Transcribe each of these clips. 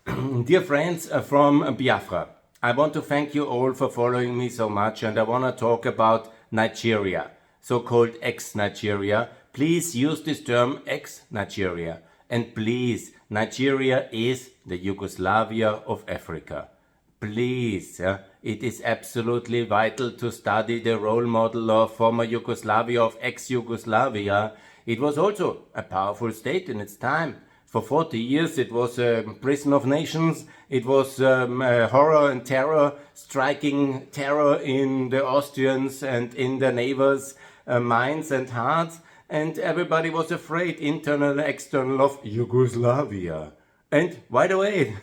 Dear friends from Biafra, I want to thank you all for following me so much, and I want to talk about Nigeria, so-called ex-Nigeria. Please use this term ex-Nigeria, and please, Nigeria is the Yugoslavia of Africa. Please, it is absolutely vital to study the role model of former Yugoslavia, of ex-Yugoslavia. It was also a powerful state in its time. For 40 years it was a prison of nations. It was horror and terror, striking terror in the Austrians and in the neighbors' minds and hearts. And everybody was afraid, internal and external, of Yugoslavia. And by the way,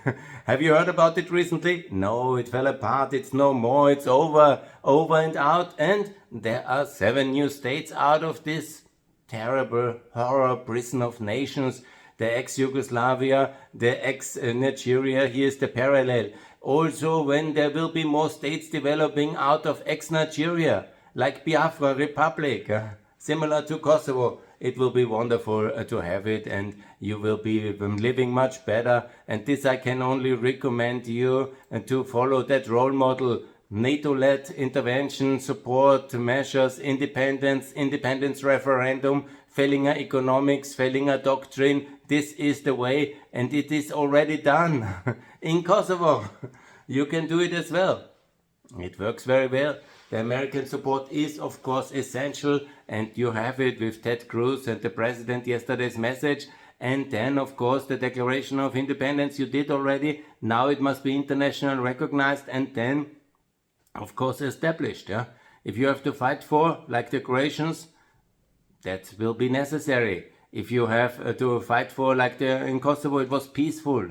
have you heard about it recently? No, it fell apart, it's no more, it's over and out. And there are 7 new states out of this terrible horror prison of nations. The ex-Yugoslavia, the ex-Nigeria, here's the parallel. Also, when there will be more states developing out of ex-Nigeria, like Biafra Republic, similar to Kosovo, it will be wonderful to have it, and you will be living much better. And this I can only recommend you to follow that role model. NATO-led intervention, support measures, independence referendum, Fehlinger economics, Fehlinger doctrine. This is the way, and it is already done in Kosovo. You can do it as well. It works very well. The American support is, of course, essential, and you have it with Ted Cruz and the president yesterday's message. And then, of course, the Declaration of Independence you did already. Now it must be internationally recognized and then, of course, established. Yeah? If you have to fight for, like the Croatians, that will be necessary. If you have to fight for, like in Kosovo, it was peaceful.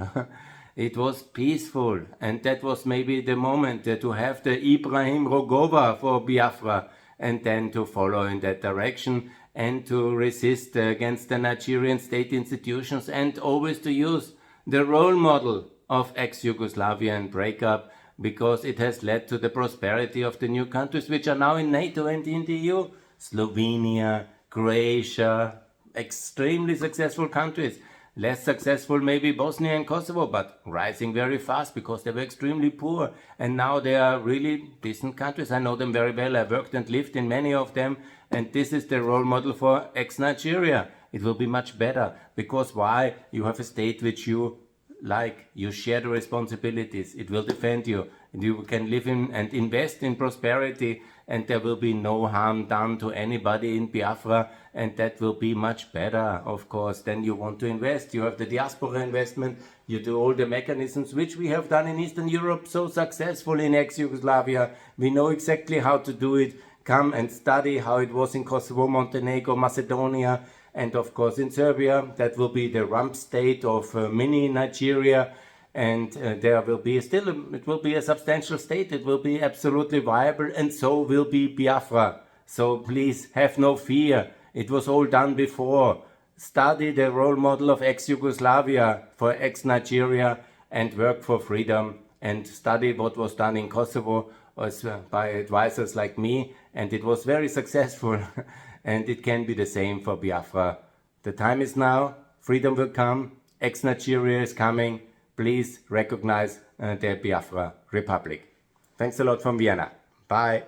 It was peaceful, and that was maybe the moment to have the Ibrahim Rogova for Biafra, and then to follow in that direction and to resist against the Nigerian state institutions, and always to use the role model of ex-Yugoslavian breakup, because it has led to the prosperity of the new countries which are now in NATO and in the EU. Slovenia, Croatia, extremely successful countries. Less successful maybe Bosnia and Kosovo, but rising very fast because they were extremely poor. And now they are really decent countries. I know them very well. I worked and lived in many of them. And this is the role model for ex-Nigeria. It will be much better. Because why? You have a state which you like. You share the responsibilities. It will defend you. And you can live in and invest in prosperity. And there will be no harm done to anybody in Biafra, and that will be much better, of course. Then you want to invest, you have the diaspora investment, you do all the mechanisms which we have done in Eastern Europe so successfully in ex-Yugoslavia. We know exactly how to do it. Come and study how it was in Kosovo, Montenegro, Macedonia, and of course in Serbia. That will be the rump state of mini Nigeria. And there will be it will be a substantial state, it will be absolutely viable, and so will be Biafra. So please have no fear, it was all done before. Study the role model of ex-Yugoslavia for ex-Nigeria and work for freedom, and study what was done in Kosovo by advisors like me, and it was very successful. And it can be the same for Biafra. The time is now, freedom will come, ex-Nigeria is coming. Please recognize the Biafra Republic. Thanks a lot from Vienna. Bye.